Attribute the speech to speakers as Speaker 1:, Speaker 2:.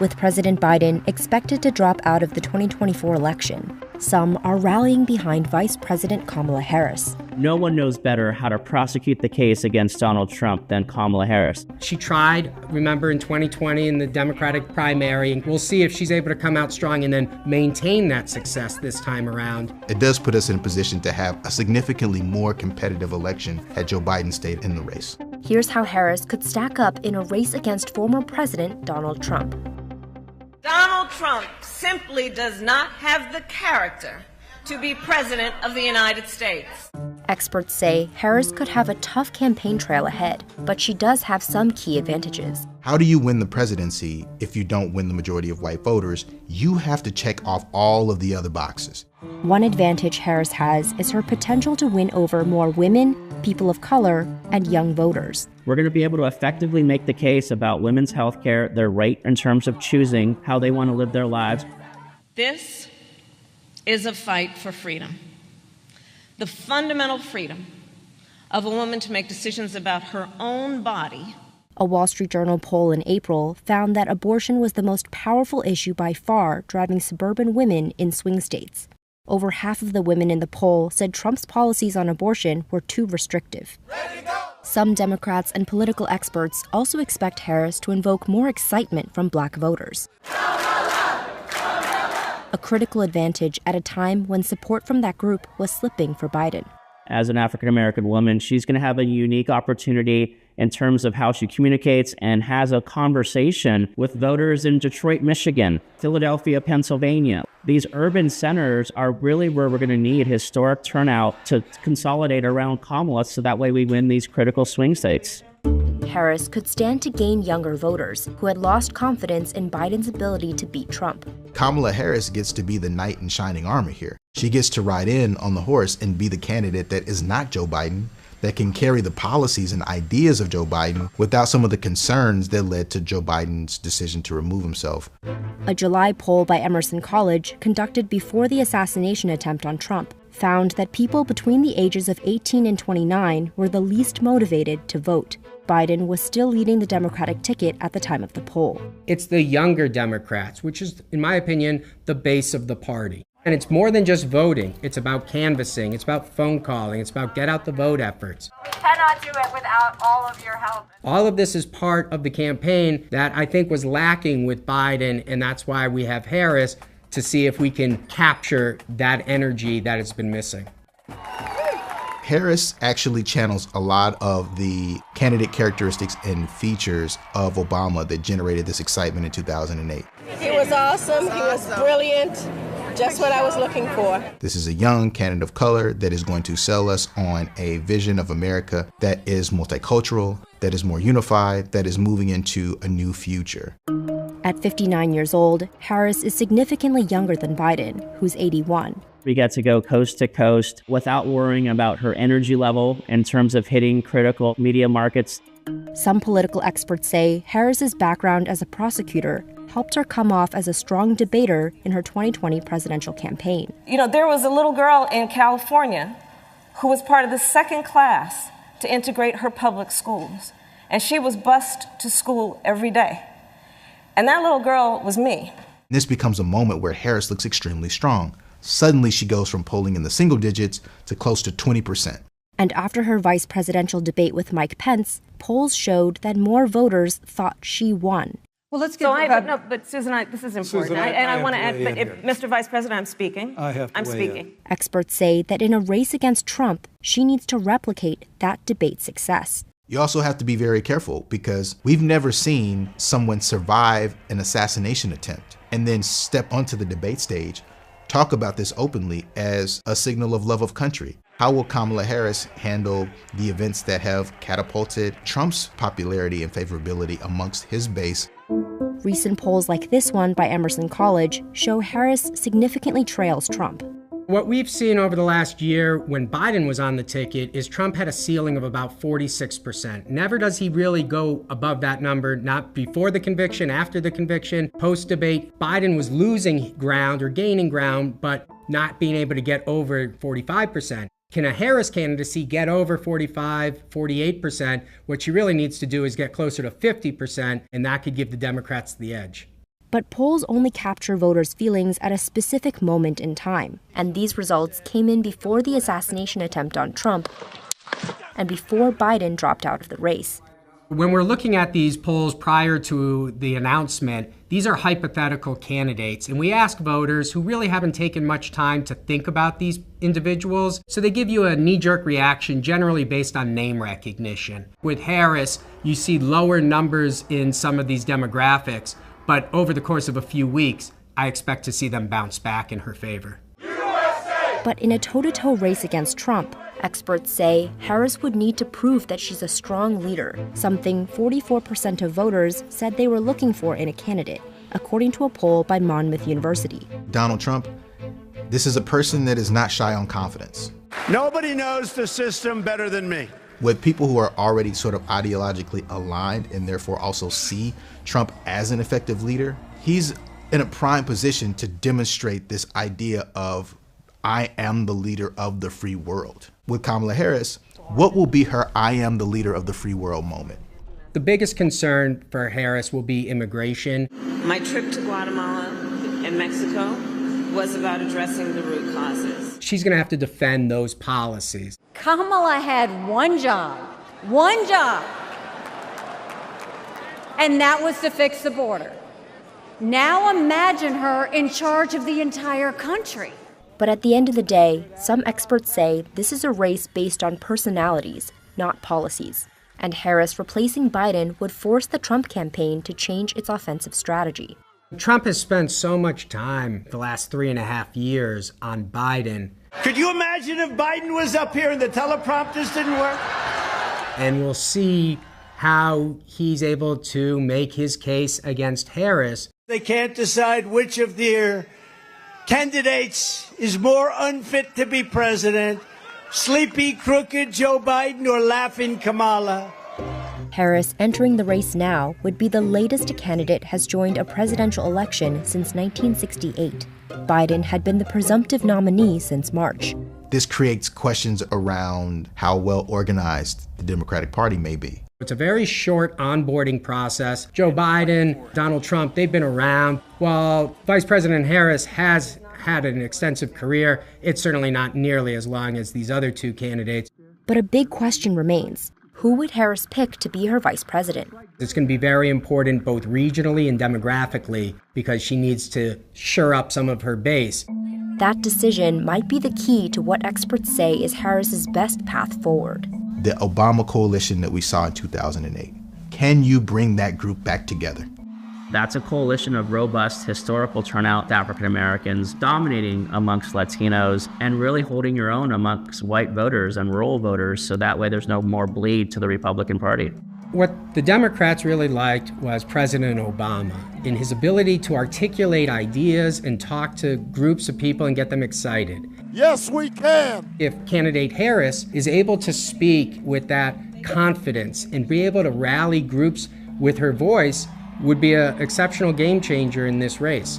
Speaker 1: With President Biden expected to drop out of the 2024 election, some are rallying behind Vice President Kamala Harris.
Speaker 2: No one knows better how to prosecute the case against Donald Trump than Kamala Harris.
Speaker 3: She tried, remember, in 2020 in the Democratic primary, and we'll see if she's able to come out strong and then maintain that success this time around.
Speaker 4: It does put us in a position to have a significantly more competitive election had Joe Biden stayed in the race.
Speaker 1: Here's how Harris could stack up in a race against former President Donald Trump.
Speaker 5: Donald Trump simply does not have the character to be President of the United States.
Speaker 1: Experts say Harris could have a tough campaign trail ahead, but she does have some key advantages.
Speaker 4: How do you win the presidency if you don't win the majority of white voters? You have to check off all of the other boxes.
Speaker 1: One advantage Harris has is her potential to win over more women, people of color, and young voters.
Speaker 2: We're going to be able to effectively make the case about women's health care, their right in terms of choosing how they want to live their lives.
Speaker 5: This is a fight for freedom. The fundamental freedom of a woman to make decisions about her own body.
Speaker 1: A Wall Street Journal poll in April found that abortion was the most powerful issue by far driving suburban women in swing states. Over half of the women in the poll said Trump's policies on abortion were too restrictive. Some Democrats and political experts also expect Harris to invoke more excitement from black voters. A critical advantage at a time when support from that group was slipping for Biden.
Speaker 2: As an African-American woman, she's going to have a unique opportunity in terms of how she communicates and has a conversation with voters in Detroit, Michigan, Philadelphia, Pennsylvania. These urban centers are really where we're going to need historic turnout to consolidate around Kamala so that way we win these critical swing states.
Speaker 1: Harris could stand to gain younger voters who had lost confidence in Biden's ability to beat Trump.
Speaker 4: Kamala Harris gets to be the knight in shining armor here. She gets to ride in on the horse and be the candidate that is not Joe Biden, that can carry the policies and ideas of Joe Biden without some of the concerns that led to Joe Biden's decision to remove himself.
Speaker 1: A July poll by Emerson College, conducted before the assassination attempt on Trump, found that people between the ages of 18 and 29 were the least motivated to vote. Biden was still leading the Democratic ticket at the time of the poll.
Speaker 3: It's the younger Democrats, which is, in my opinion, the base of the party. And it's more than just voting. It's about canvassing. It's about phone calling. It's about get out the vote efforts.
Speaker 6: We cannot do it without all of your help.
Speaker 3: All of this is part of the campaign that I think was lacking with Biden, and that's why we have Harris to see if we can capture that energy that has been missing.
Speaker 4: Harris actually channels a lot of the candidate characteristics and features of Obama that generated this excitement in 2008.
Speaker 7: He was awesome. He was brilliant. Just what I was looking for.
Speaker 4: This is a young candidate of color that is going to sell us on a vision of America that is multicultural, that is more unified, that is moving into a new future.
Speaker 1: At 59 years old, Harris is significantly younger than Biden, who's 81.
Speaker 2: We get to go coast to coast without worrying about her energy level in terms of hitting critical media markets.
Speaker 1: Some political experts say Harris's background as a prosecutor helped her come off as a strong debater in her 2020 presidential campaign.
Speaker 7: You know, there was a little girl in California who was part of the second class to integrate her public schools. And she was bused to school every day. And that little girl was me.
Speaker 4: This becomes a moment where Harris looks extremely strong. Suddenly she goes from polling in the single digits to close to 20%.
Speaker 1: And after her vice presidential debate with Mike Pence, polls showed that more voters thought she won.
Speaker 7: Well, let's get but Susan, this is important.
Speaker 8: Susan,
Speaker 7: I want to add, but Mr. Vice President, I'm speaking.
Speaker 8: I'm
Speaker 7: speaking.
Speaker 1: Experts say that in a race against Trump, she needs to replicate that debate success.
Speaker 4: You also have to be very careful because we've never seen someone survive an assassination attempt and then step onto the debate stage, talk about this openly as a signal of love of country. How will Kamala Harris handle the events that have catapulted Trump's popularity and favorability amongst his base?
Speaker 1: Recent polls like this one by Emerson College show Harris significantly trails Trump.
Speaker 3: What we've seen over the last year when Biden was on the ticket is Trump had a ceiling of about 46%. Never does he really go above that number, not before the conviction, after the conviction, post-debate. Biden was losing ground or gaining ground, but not being able to get over 45%. Can a Harris candidacy get over 45, 48%? What she really needs to do is get closer to 50%, and that could give the Democrats the edge.
Speaker 1: But polls only capture voters' feelings at a specific moment in time. And these results came in before the assassination attempt on Trump and before Biden dropped out of the race.
Speaker 3: When we're looking at these polls prior to the announcement, these are hypothetical candidates, and we ask voters who really haven't taken much time to think about these individuals, so they give you a knee-jerk reaction generally based on name recognition. With Harris, you see lower numbers in some of these demographics, but over the course of a few weeks, I expect to see them bounce back in her favor.
Speaker 1: But in a toe-to-toe race against Trump, experts say Harris would need to prove that she's a strong leader, something 44% of voters said they were looking for in a candidate, according to a poll by Monmouth University.
Speaker 4: Donald Trump, this is a person that is not shy on confidence.
Speaker 8: Nobody knows the system better than me.
Speaker 4: With people who are already sort of ideologically aligned and therefore also see Trump as an effective leader, he's in a prime position to demonstrate this idea of I am the leader of the free world. With Kamala Harris, what will be her I am the leader of the free world moment?
Speaker 3: The biggest concern for Harris will be immigration.
Speaker 5: My trip to Guatemala and Mexico was about addressing the root causes.
Speaker 3: She's going to have to defend those policies.
Speaker 6: Kamala had one job, and that was to fix the border. Now imagine her in charge of the entire country.
Speaker 1: But at the end of the day, some experts say this is a race based on personalities, not policies. And Harris replacing Biden would force the Trump campaign to change its offensive strategy.
Speaker 3: Trump has spent so much time the last 3.5 years on Biden.
Speaker 8: Could you imagine if Biden was up here and the teleprompters didn't work?
Speaker 3: And we'll see how he's able to make his case against Harris.
Speaker 8: They can't decide which of their candidates is more unfit to be president, sleepy, crooked Joe Biden or laughing Kamala.
Speaker 1: Harris entering the race now would be the latest a candidate has joined a presidential election since 1968. Biden had been the presumptive nominee since March.
Speaker 4: This creates questions around how well organized the Democratic Party may be.
Speaker 3: It's a very short onboarding process. Joe Biden, Donald Trump, they've been around. While Vice President Harris has had an extensive career, it's certainly not nearly as long as these other two candidates.
Speaker 1: But a big question remains. Who would Harris pick to be her vice president?
Speaker 3: It's going to be very important both regionally and demographically because she needs to shore up some of her base.
Speaker 1: That decision might be the key to what experts say is Harris's best path forward.
Speaker 4: The Obama coalition that we saw in 2008. Can you bring that group back together?
Speaker 2: That's a coalition of robust historical turnout African Americans dominating amongst Latinos and really holding your own amongst white voters and rural voters so that way there's no more bleed to the Republican Party.
Speaker 3: What the Democrats really liked was President Obama in his ability to articulate ideas and talk to groups of people and get them excited.
Speaker 8: Yes, we can.
Speaker 3: If candidate Harris is able to speak with that confidence and be able to rally groups with her voice, would be an exceptional game changer in this race.